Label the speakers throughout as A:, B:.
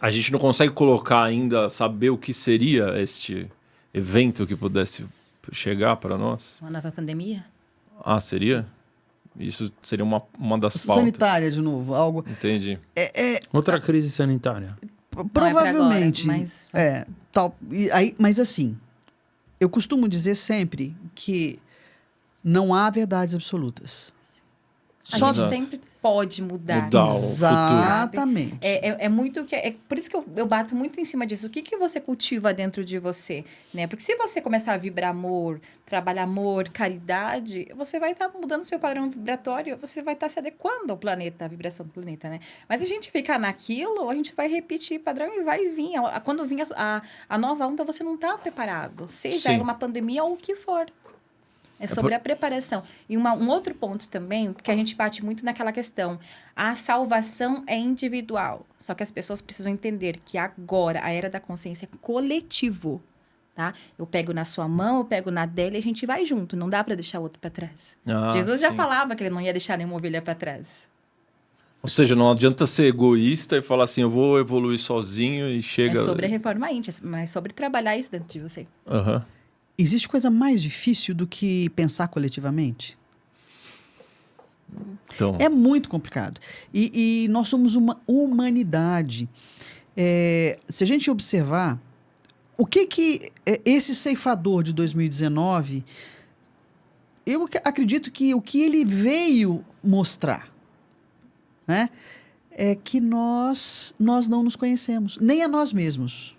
A: A gente não consegue colocar ainda, saber o que seria este evento que pudesse chegar para nós?
B: Uma nova pandemia?
A: Ah, seria? Isso seria uma das pautas.
C: Sanitária, de novo, algo...
A: Entendi.
D: Outra crise sanitária.
C: Provavelmente.
B: Não é pra agora,
C: tal. Mas assim, eu costumo dizer sempre que não há verdades absolutas.
B: A
C: Só
B: gente sempre pode mudar.
A: Mudar o futuro.
C: Exatamente.
B: É muito que é por isso que eu bato muito em cima disso. O que você cultiva dentro de você, né? Porque se você começar a vibrar amor, trabalhar amor, caridade, você vai estar mudando seu padrão vibratório, você vai estar se adequando ao planeta, à vibração do planeta, né? Mas a gente ficar naquilo, a gente vai repetir padrão e vai vir. Quando vir a nova onda, você não está preparado. Seja ela uma pandemia ou o que for. É sobre a preparação. E um outro ponto também, que a gente bate muito naquela questão. A salvação é individual. Só que as pessoas precisam entender que agora, a era da consciência é coletivo. Tá? Eu pego na sua mão, eu pego na dela e a gente vai junto. Não dá para deixar o outro para trás. Jesus já falava que ele não ia deixar nenhuma ovelha para trás.
A: Ou seja, não adianta ser egoísta e falar assim, eu vou evoluir sozinho e chega...
B: É sobre a reforma íntima, mas sobre trabalhar isso dentro de você.
A: Aham.
C: Existe coisa mais difícil do que pensar coletivamente?
A: Então,
C: É muito complicado. E nós somos uma humanidade. Se a gente observar, o que esse ceifador de 2019, eu acredito que o que ele veio mostrar, né, é que nós não nos conhecemos, nem a nós mesmos.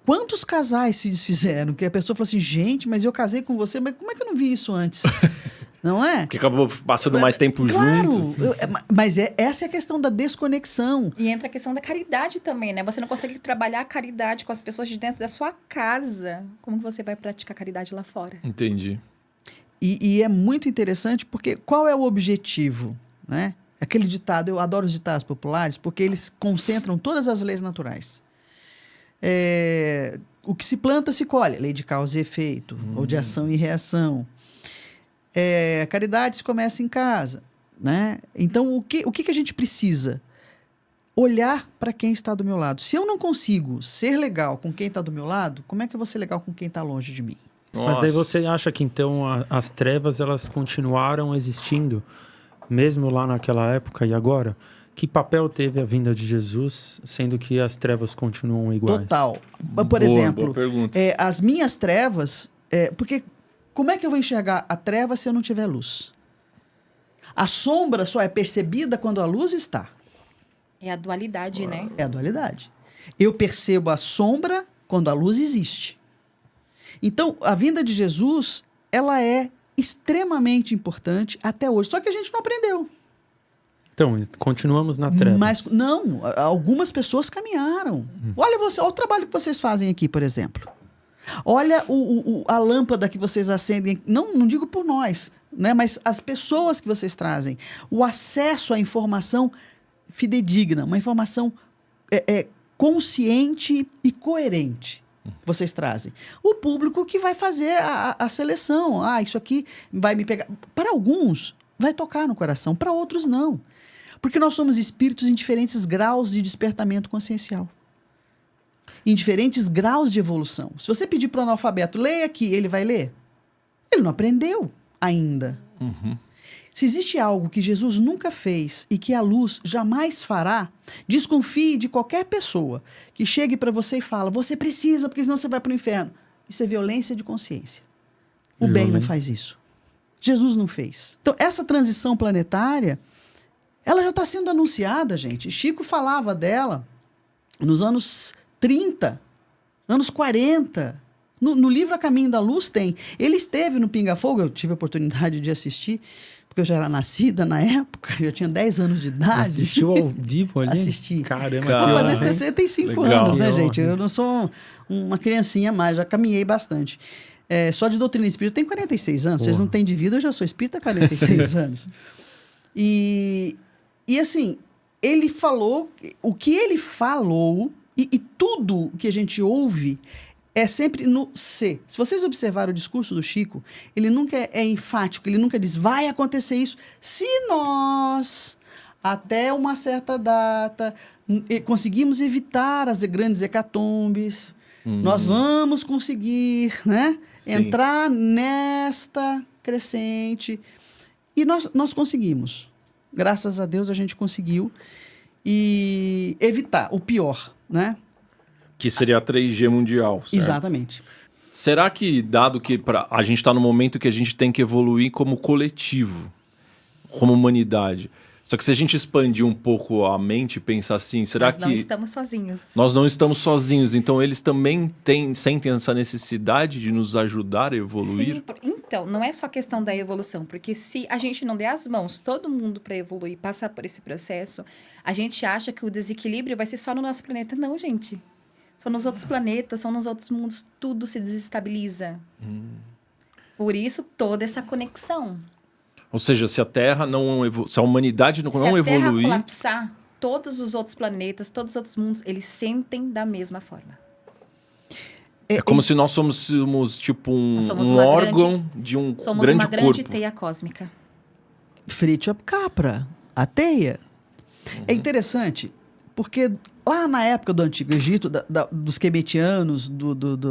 C: Quantos casais se desfizeram? Que a pessoa falou assim, gente, mas eu casei com você, mas como é que eu não vi isso antes? Não é?
A: porque acabou passando mais tempo
C: Claro,
A: junto.
C: mas essa é a questão da desconexão.
B: E entra a questão da caridade também, né? Você não consegue trabalhar a caridade com as pessoas de dentro da sua casa. Como que você vai praticar caridade lá fora?
A: Entendi.
C: E é muito interessante porque qual é o objetivo, né? Aquele ditado, eu adoro os ditados populares porque eles concentram todas as leis naturais. O que se planta se colhe, lei de causa e efeito, ou de ação e reação. A caridade se começa em casa, né? Então, o que a gente precisa? Olhar para quem está do meu lado. Se eu não consigo ser legal com quem está do meu lado, como é que eu vou ser legal com quem está longe de mim?
D: Mas daí você acha que então as trevas elas continuaram existindo mesmo lá naquela época e agora? Que papel teve a vinda de Jesus, sendo que as trevas continuam iguais?
C: Total. Por exemplo,
A: boa pergunta.
C: as minhas trevas... porque como é que eu vou enxergar a treva se eu não tiver luz? A sombra só é percebida quando a luz está.
B: É a dualidade, né?
C: É a dualidade. Eu percebo a sombra quando a luz existe. Então, a vinda de Jesus, ela é extremamente importante até hoje. Só que a gente não aprendeu.
D: Então, continuamos na treva.
C: Mas, não, algumas pessoas caminharam. Olha o trabalho que vocês fazem aqui, por exemplo. Olha a lâmpada que vocês acendem. Não digo por nós, né? Mas as pessoas que vocês trazem. O acesso à informação fidedigna, uma informação consciente e coerente. Vocês trazem. O público que vai fazer a seleção. Isso aqui vai me pegar. Para alguns, vai tocar no coração. Para outros, não. Porque nós somos espíritos em diferentes graus de despertamento consciencial. Em diferentes graus de evolução. Se você pedir para o analfabeto, leia aqui, ele vai ler? Ele não aprendeu ainda. Se existe algo que Jesus nunca fez e que a luz jamais fará, desconfie de qualquer pessoa que chegue para você e fala, você precisa, porque senão você vai para o inferno. Isso é violência de consciência. O bem não faz isso. Jesus não fez. Então, essa transição planetária, ela já está sendo anunciada, gente. Chico falava dela nos anos 30, anos 40. No livro A Caminho da Luz tem. Ele esteve no Pinga Fogo, eu tive a oportunidade de assistir, porque eu já era nascida na época, eu tinha 10 anos de idade.
D: Assistiu ao vivo ali?
C: Assisti.
D: Caramba,
C: Vou fazer
D: que honra, hein?
C: 65
A: Legal.
C: anos, né,
D: Que
C: gente?
D: honra.
C: Eu não sou uma criancinha mais, já caminhei bastante. Só de doutrina espírita, eu tenho 46 anos. Vocês não têm de vida, eu já sou espírita há 46 anos. E assim, ele falou, o que ele falou, e tudo que a gente ouve é sempre no se. Se vocês observarem o discurso do Chico, ele nunca é enfático, ele nunca diz, vai acontecer isso, se nós até uma certa data, conseguimos evitar as grandes hecatombes, nós vamos conseguir, né,
A: Sim.
C: entrar nesta crescente. E nós conseguimos. Graças a Deus a gente conseguiu e evitar o pior, né?
A: Que seria a 3G mundial, certo?
C: Exatamente.
A: Será que, dado que a gente está no momento que a gente tem que evoluir como coletivo, como humanidade, só que se a gente expandir um pouco a mente e pensar assim, será
B: Nós
A: que
B: não estamos sozinhos.
A: nós não estamos sozinhos? Então eles também sentem essa necessidade de nos ajudar a evoluir?
B: Sim, então, não é só questão da evolução, porque se a gente não der as mãos, todo mundo para evoluir, passar por esse processo, a gente acha que o desequilíbrio vai ser só no nosso planeta. Não, gente. São nos outros planetas, são nos outros mundos, tudo se desestabiliza. Por isso, toda essa conexão.
A: Ou seja, se a Terra não se a humanidade não
B: Se a Terra
A: evoluir,
B: colapsar, todos os outros planetas, todos os outros mundos, eles sentem da mesma forma.
A: é como se nós fôssemos tipo
B: Nós somos
A: um
B: uma
A: órgão de um
B: Somos
A: grande
B: uma grande
A: corpo.
B: teia cósmica.
C: Frite capra, a teia. É interessante, porque lá na época do Antigo Egito, dos quemetianos,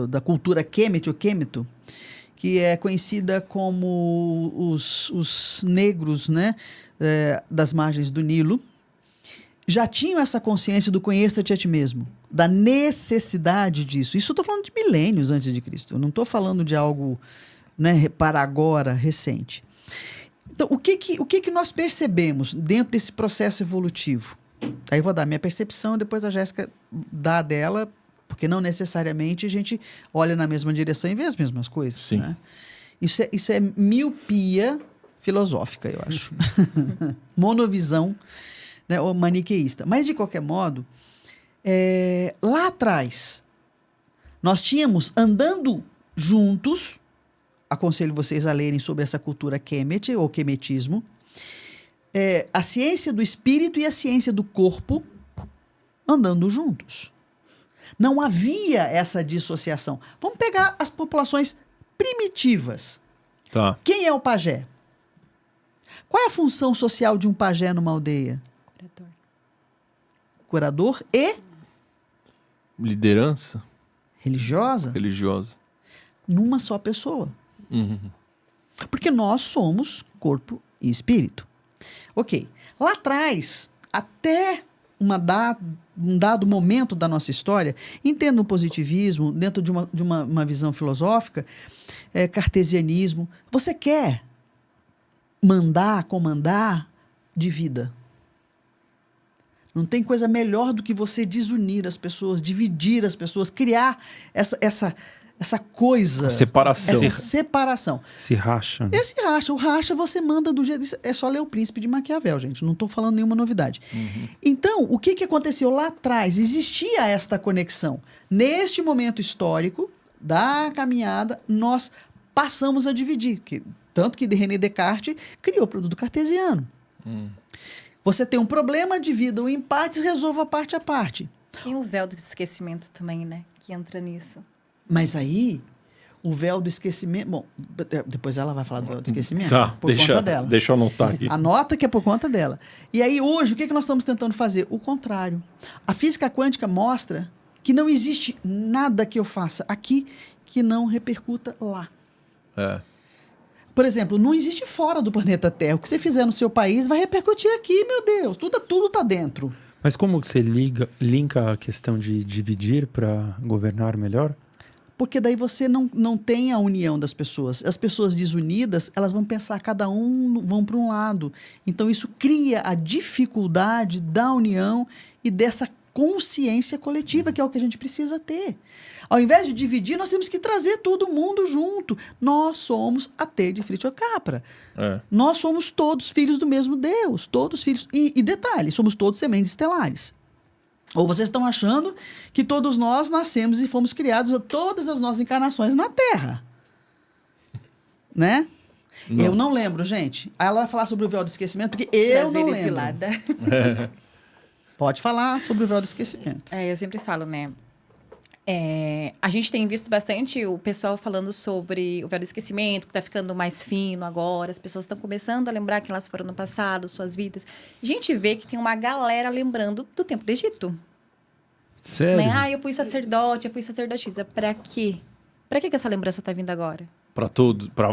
C: da cultura Kemet ou Quêmito, que é conhecida como os negros, né, das margens do Nilo, já tinham essa consciência do conheça-te a ti mesmo, da necessidade disso. Isso eu estou falando de milênios antes de Cristo. Eu não estou falando de algo, né, para agora, recente. Então, o que nós percebemos dentro desse processo evolutivo? Aí eu vou dar minha percepção, depois a Jéssica dá a dela, porque não necessariamente a gente olha na mesma direção e vê as mesmas coisas.
A: Sim.
C: Né? Isso é miopia filosófica, eu acho. Monovisão, né, ou maniqueísta. Mas, de qualquer modo, lá atrás, nós tínhamos andando juntos, aconselho vocês a lerem sobre essa cultura Kemet, ou quemetismo, a ciência do espírito e a ciência do corpo andando juntos. Não havia essa dissociação. Vamos pegar as populações primitivas.
A: Tá.
C: Quem é o pajé? Qual é a função social de um pajé numa aldeia?
B: Curador.
C: Curador e
A: Liderança
C: religiosa
A: religiosa.
C: numa só pessoa.
A: Uhum.
C: Porque nós somos corpo e espírito. Ok. Lá atrás, até um dado momento da nossa história, entenda o positivismo, dentro de uma visão filosófica, cartesianismo. Você quer comandar de vida. Não tem coisa melhor do que você desunir as pessoas, dividir as pessoas, criar essa coisa.
A: Separação.
C: Essa separação.
D: Se racha. Né?
C: Esse racha, o racha você manda do jeito... É só ler O Príncipe de Maquiavel, gente. Não estou falando nenhuma novidade. Então, o que aconteceu lá atrás? Existia esta conexão. Neste momento histórico da caminhada, nós passamos a dividir. Tanto que René Descartes criou o produto cartesiano. Você tem um problema, divida em partes, resolva parte a parte.
B: Tem o véu do esquecimento também, né? Que entra nisso.
C: Mas aí, o véu do esquecimento... Bom, depois ela vai falar do véu do esquecimento.
A: Tá,
C: por conta dela.
A: deixa eu anotar aqui.
C: Anota que é por conta dela. E aí, hoje, o que nós estamos tentando fazer? O contrário. A física quântica mostra que não existe nada que eu faça aqui que não repercuta lá. Por exemplo, não existe fora do planeta Terra. O que você fizer no seu país vai repercutir aqui, meu Deus. Tudo está dentro.
D: Mas como que você linka a questão de dividir para governar melhor?
C: Porque daí você não tem a união das pessoas. As pessoas desunidas, elas vão pensar, cada um vão para um lado. Então, isso cria a dificuldade da união e dessa consciência coletiva, que é o que a gente precisa ter. Ao invés de dividir, nós temos que trazer todo mundo junto. Nós somos a teia de Frite Capra. Nós somos todos filhos do mesmo Deus. Todos filhos. E detalhe, somos todos sementes estelares. Ou vocês estão achando que todos nós nascemos e fomos criados, todas as nossas encarnações na Terra. Né?
A: Não.
C: Eu não lembro, gente. Aí ela vai falar sobre o véu do esquecimento, porque eu não lembro.
B: Cilada.
C: Pode falar sobre o véu do esquecimento.
B: Eu sempre falo, né? A gente tem visto bastante o pessoal falando sobre o véu do esquecimento, que está ficando mais fino agora. As pessoas estão começando a lembrar que elas foram no passado, suas vidas. A gente vê que tem uma galera lembrando do tempo do Egito.
D: Sério?
B: Né? Ah, eu fui sacerdote, eu fui sacerdotisa. Pra quê? Pra que essa lembrança tá vindo agora?
A: Para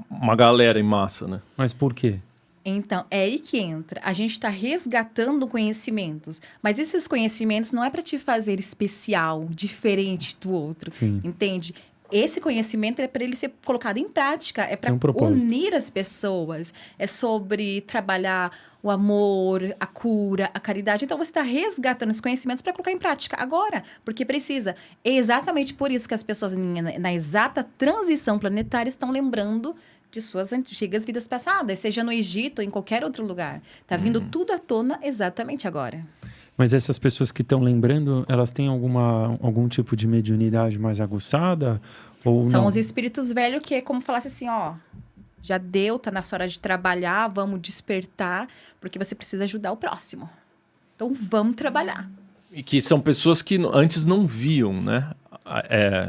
A: uma galera em massa, né?
D: Mas por quê?
B: Então, é aí que entra. A gente está resgatando conhecimentos. Mas esses conhecimentos não é para te fazer especial, diferente do outro.
D: Sim.
B: Entende? Esse conhecimento é para ele ser colocado em prática. É para
D: Tem um propósito.
B: unir as pessoas. É sobre trabalhar o amor, a cura, a caridade. Então, você está resgatando esses conhecimentos para colocar em prática agora. Porque precisa. É exatamente por isso que as pessoas, na exata transição planetária, estão lembrando de suas antigas vidas passadas, seja no Egito ou em qualquer outro lugar. Tá vindo tudo à tona exatamente agora.
D: Mas essas pessoas que estão lembrando, elas têm algum tipo de mediunidade mais aguçada? Ou
B: São
D: não?
B: os espíritos velhos que é como falasse assim, ó, já deu, tá na sua hora de trabalhar, vamos despertar, porque você precisa ajudar o próximo. Então, vamos trabalhar.
A: E que são pessoas que antes não viam, né?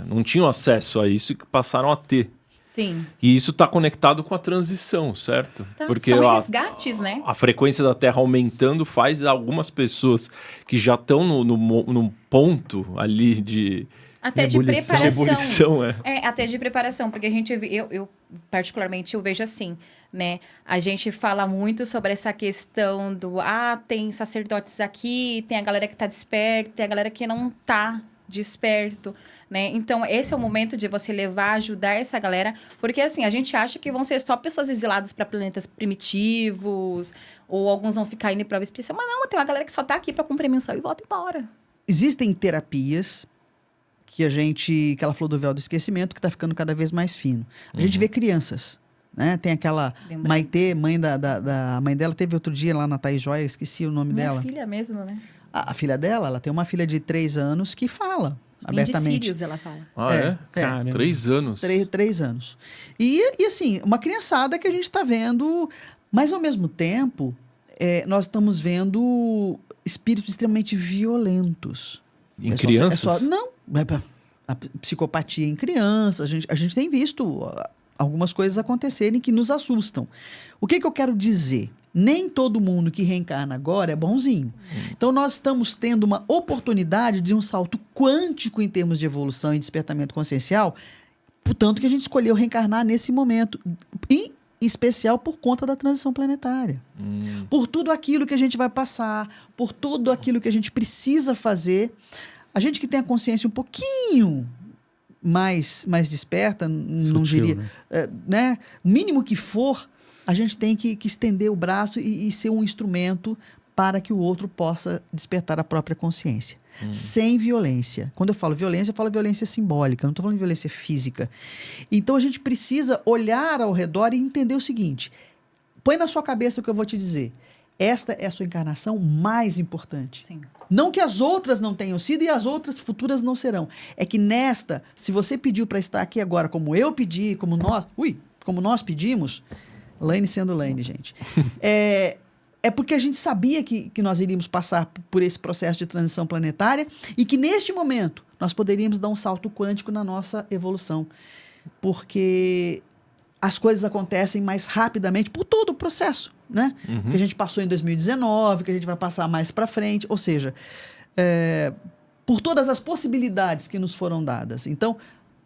A: Não tinham acesso a isso e que passaram a ter.
B: Sim.
A: E isso está conectado com a transição, certo?
B: Tá.
A: Porque
B: São resgates, né?
A: a frequência da Terra aumentando faz algumas pessoas que já estão no ponto ali de
B: Até de
D: Ebulição.
B: preparação.
A: ebulição.
B: Até de preparação, porque a gente, eu particularmente, eu vejo assim, né? A gente fala muito sobre essa questão do, tem sacerdotes aqui, tem a galera que tá desperta, tem a galera que não tá desperto, né? Então, esse é o momento de você levar, ajudar essa galera, porque assim, a gente acha que vão ser só pessoas exiladas para planetas primitivos, ou alguns vão ficar indo em prova especial, mas não, tem uma galera que só tá aqui para cumprir missão e volta embora.
C: Existem terapias que ela falou do véu do esquecimento, que está ficando cada vez mais fino. A gente vê crianças, né? Tem aquela
B: Lembrando.
C: Maitê, mãe da mãe dela, teve outro dia lá na Thaís Joia, esqueci o nome
B: Minha
C: dela.
B: filha mesmo, né?
C: A filha dela, ela tem uma filha de 3 anos que fala
B: Vem de
C: abertamente.
B: Sírios, ela fala.
D: Caramba.
A: 3 anos.
C: 3 anos. E assim, uma criançada que a gente está vendo, mas ao mesmo tempo, nós estamos vendo espíritos extremamente violentos.
A: Em crianças?
C: Não, a psicopatia em crianças, a gente tem visto algumas coisas acontecerem que nos assustam. O que eu quero dizer? Nem todo mundo que reencarna agora é bonzinho. Então, nós estamos tendo uma oportunidade de um salto quântico em termos de evolução e despertamento consciencial, portanto que a gente escolheu reencarnar nesse momento, em especial por conta da transição planetária. Por tudo aquilo que a gente vai passar, por tudo aquilo que a gente precisa fazer. A gente que tem a consciência um pouquinho mais desperta, não
D: Sutil,
C: diria, né? O mínimo que for, a gente tem que estender o braço e ser um instrumento para que o outro possa despertar a própria consciência. Sem violência. Quando eu falo violência simbólica, não estou falando de violência física. Então a gente precisa olhar ao redor e entender o seguinte: põe na sua cabeça o que eu vou te dizer. Esta é a sua encarnação mais importante.
B: Sim.
C: Não que as outras não tenham sido e as outras futuras não serão. É que nesta, se você pediu para estar aqui agora, como eu pedi, como nós pedimos, Laine sendo Laine, gente, é porque a gente sabia que nós iríamos passar por esse processo de transição planetária e que neste momento nós poderíamos dar um salto quântico na nossa evolução. Porque as coisas acontecem mais rapidamente por todo o processo, né? Que a gente passou em 2019, que a gente vai passar mais para frente, ou seja, por todas as possibilidades que nos foram dadas. Então,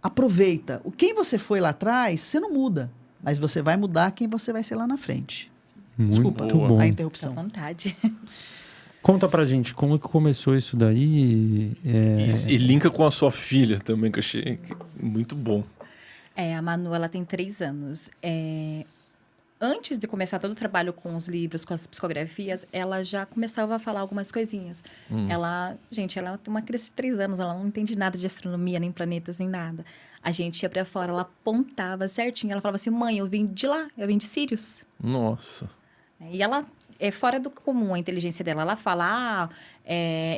C: aproveita. Quem você foi lá atrás, você não muda, mas você vai mudar quem você vai ser lá na frente.
D: Muito
C: Desculpa
D: bom.
C: a
B: Fica à
C: interrupção.
B: vontade.
D: Conta pra gente, como que começou isso daí?
A: E linka com a sua filha também, que eu achei muito bom.
B: A Manu, ela tem 3 anos. Antes de começar todo o trabalho com os livros, com as psicografias, ela já começava a falar algumas coisinhas. Ela tem uma criança de 3 anos, ela não entende nada de astronomia, nem planetas, nem nada. A gente ia pra fora, ela apontava certinho. Ela falava assim, mãe, eu vim de lá, eu vim de Sírios.
A: Nossa.
B: E ela é fora do comum a inteligência dela. Ela fala,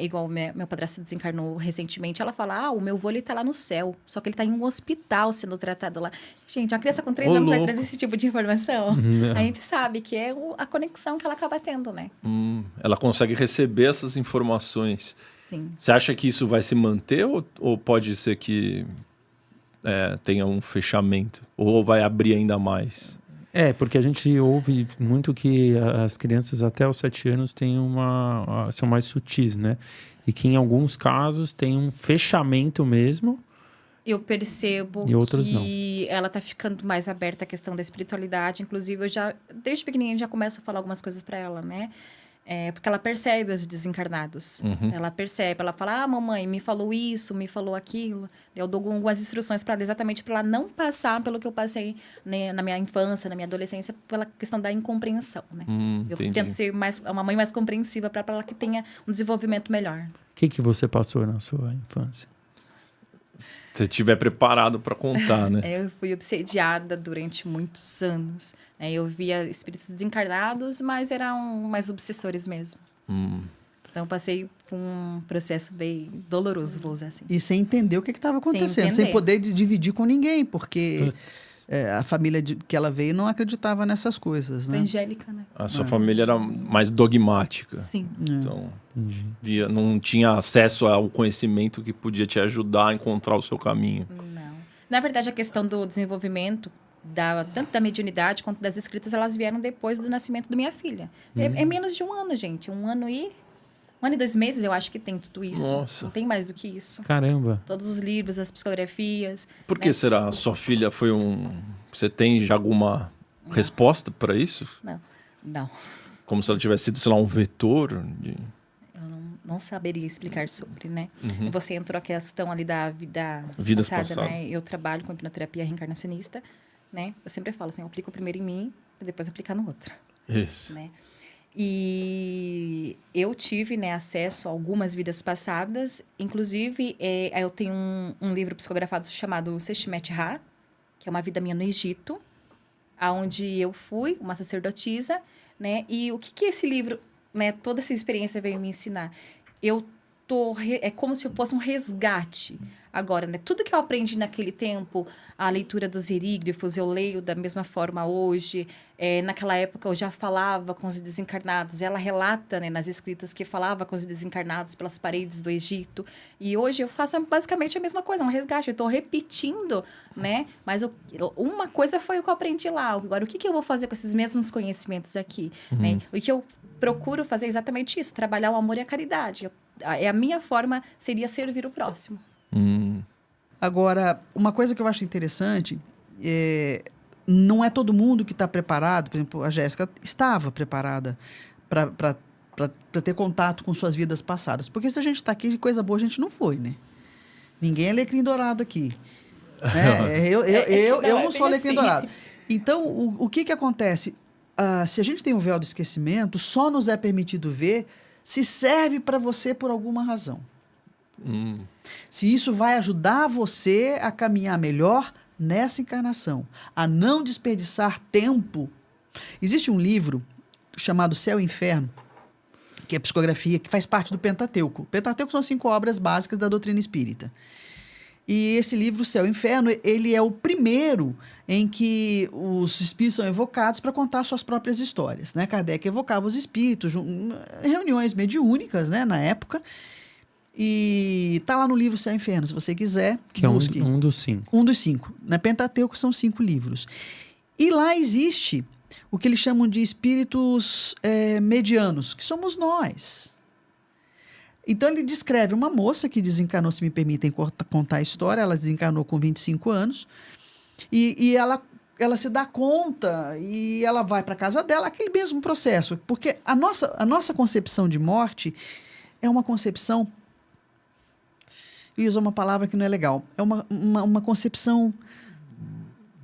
B: igual meu padrasto desencarnou recentemente, ela fala, o meu avô, ele tá lá no céu, só que ele tá em um hospital sendo tratado lá. Gente, uma criança com 3 anos vai trazer esse tipo de informação.
D: Não.
B: A gente sabe que é a conexão que ela acaba tendo, né?
A: Ela consegue receber essas informações.
B: Sim.
A: Você acha que isso vai se manter ou pode ser que tenha um fechamento? Ou vai abrir ainda mais?
D: Porque a gente ouve muito que as crianças até os 7 anos são mais sutis, né? E que em alguns casos tem um fechamento mesmo.
B: Eu percebo
D: E outros
B: que ela tá ficando mais aberta à questão da espiritualidade. Inclusive, desde pequenininha, já começo a falar algumas coisas para ela, né? Porque ela percebe os desencarnados. Ela percebe, ela fala, mamãe, me falou isso, me falou aquilo. Eu dou algumas instruções para ela, exatamente para ela não passar pelo que eu passei, né, na minha infância, na minha adolescência, pela questão da incompreensão, né? Eu
A: Entendi.
B: tento ser uma mãe mais compreensiva para ela que tenha um desenvolvimento melhor.
D: O que você passou na sua infância?
A: Se você estiver preparado para contar, né?
B: Eu fui obsediada durante muitos anos. Eu via espíritos desencarnados, mas eram mais obsessores mesmo. Então, eu passei por um processo bem doloroso, vou usar assim.
C: E sem entender o que estava acontecendo, sem
B: entender.
C: poder dividir com ninguém, porque a família que ela veio não acreditava nessas coisas, né?
B: Angélica, né?
A: A sua família era mais dogmática.
B: Sim.
A: Então, não tinha acesso ao conhecimento que podia te ajudar a encontrar o seu caminho.
B: Não. Na verdade, a questão do desenvolvimento, tanto da mediunidade quanto das escritas, elas vieram depois do nascimento da minha filha. É menos de um ano, gente. 1 ano e 2 meses, eu acho que tem tudo isso.
A: Nossa.
B: Não tem mais do que isso.
D: Caramba.
B: Todos os livros, as psicografias.
A: Por que será? A sua filha foi Você tem já alguma resposta para isso?
B: Não.
A: Como se ela tivesse sido, sei lá, um vetor?
B: Eu não saberia explicar sobre, né? Você entrou a questão ali da vida
A: Vidas
B: passada,
A: passadas.
B: né? Eu trabalho com hipnoterapia reencarnacionista, né? Eu sempre falo assim, eu aplico primeiro em mim e depois aplicar no outro,
A: Isso.
B: né? E eu tive, né, acesso a algumas vidas passadas. Inclusive, eu tenho um livro psicografado chamado Sekhmet Ra, que é uma vida minha no Egito, aonde eu fui uma sacerdotisa, né? E o que esse livro, né, toda essa experiência veio me ensinar? É como se fosse um resgate agora, né? Tudo que eu aprendi naquele tempo, a leitura dos hierígrafos, eu leio da mesma forma hoje. Naquela época eu já falava com os desencarnados. Ela relata, né, nas escritas que falava com os desencarnados pelas paredes do Egito. E hoje eu faço basicamente a mesma coisa, um resgate. Eu estou repetindo, né? Mas uma coisa foi o que eu aprendi lá. Agora, o que eu vou fazer com esses mesmos conhecimentos aqui? Né? O que eu procuro fazer é exatamente isso, trabalhar o amor e a caridade. A minha forma seria servir o próximo.
C: Agora, uma coisa que eu acho interessante não é todo mundo que está preparado. Por exemplo, a Jéssica estava preparada para ter contato com suas vidas passadas. Porque se a gente está aqui de coisa boa, a gente não foi, né? Ninguém é alecrim dourado aqui. Né? Eu não sou alecrim dourado. Então, o que acontece? Se a gente tem um véu do esquecimento, só nos é permitido ver se serve para você por alguma razão. Se isso vai ajudar você a caminhar melhor nessa encarnação, a não desperdiçar tempo. Existe um livro chamado Céu e Inferno, que é psicografia, que faz parte do Pentateuco. O Pentateuco são as 5 obras básicas da doutrina espírita. E esse livro, Céu e Inferno, ele é o primeiro em que os espíritos são evocados para contar suas próprias histórias, né? Kardec evocava os espíritos em reuniões mediúnicas, né, na época. E está lá no livro Céu e Inferno, se você quiser,
D: que
C: busque.
D: É um dos 5.
C: Um dos 5. Na Pentateuco são 5 livros. E lá existe o que eles chamam de espíritos medianos, que somos nós. Então ele descreve uma moça que desencarnou, se me permitem contar a história, ela desencarnou com 25 anos, e ela se dá conta e ela vai para a casa dela, aquele mesmo processo, porque a nossa concepção de morte é uma concepção, e usa uma palavra que não é legal, é uma concepção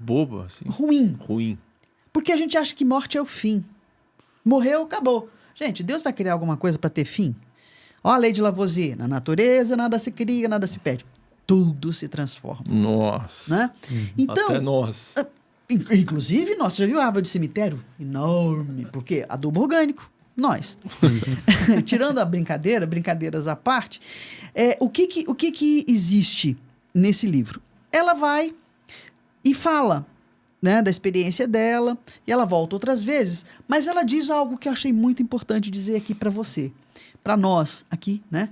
A: boba, assim.
C: Ruim. Porque a gente acha que morte é o fim. Morreu, acabou. Gente, Deus vai criar alguma coisa para ter fim? Ó a lei de Lavoisier, na natureza nada se cria, nada se perde. Tudo se transforma.
A: Nossa.
C: Né? Então,
A: até nós.
C: Inclusive, nós já viu a árvore de cemitério? Enorme, porque adubo orgânico. Nós. Tirando a brincadeiras à parte, o que existe nesse livro? Ela vai e fala, né, da experiência dela, e ela volta outras vezes, mas ela diz algo que eu achei muito importante dizer aqui para você, para nós aqui, né?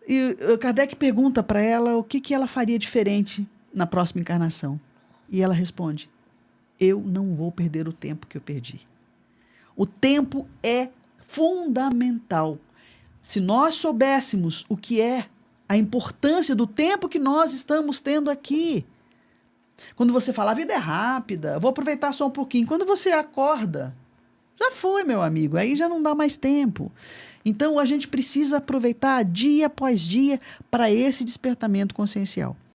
C: E Kardec pergunta para ela o que ela faria diferente na próxima encarnação. E ela responde: eu não vou perder o tempo que eu perdi. O tempo é fundamental. Se nós soubéssemos o que é a importância do tempo que nós estamos tendo aqui. Quando você fala, a vida é rápida, vou aproveitar só um pouquinho. Quando você acorda, já foi, meu amigo, aí já não dá mais tempo. Então, a gente precisa aproveitar dia após dia para esse despertamento consciencial.